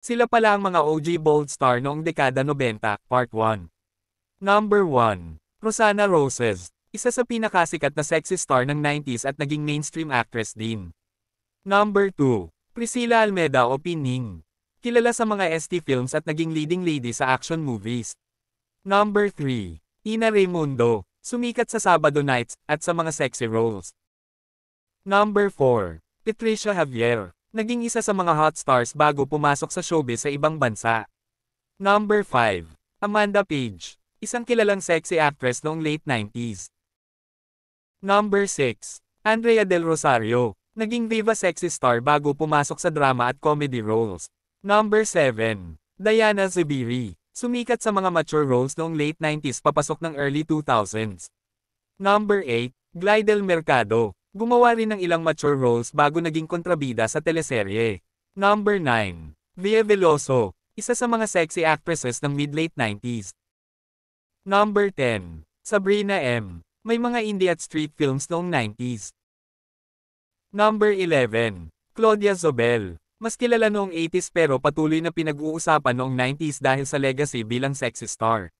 Sila pala ang mga OG Bold Star noong dekada 90, Part 1. Number 1. Rosanna Roses. Isa sa pinakasikat na sexy star ng 90s at naging mainstream actress din. Number 2. Priscilla Almeida o Pining. Kilala sa mga ST films at naging leading lady sa action movies. Number 3. Ina Raimundo. Sumikat sa Sabado Nights at sa mga sexy roles. Number 4. Patricia Javier. Naging isa sa mga hot stars bago pumasok sa showbiz sa ibang bansa. Number 5. Amanda Page. Isang kilalang sexy actress noong late 90s. Number 6. Andrea Del Rosario. Naging diva sexy star bago pumasok sa drama at comedy roles. Number 7. Diana Zubiri. Sumikat sa mga mature roles noong late 90s papasok ng early 2000s. Number 8. Glidel Mercado. Gumawa rin ng ilang mature roles bago naging kontrabida sa teleserye. Number 9. Via Veloso. Isa sa mga sexy actresses ng mid-late 90s. Number 10. Sabrina M. May mga indie at street films noong 90s. Number 11. Claudia Zobel. Mas kilala noong 80s pero patuloy na pinag-uusapan noong 90s dahil sa legacy bilang sexy star.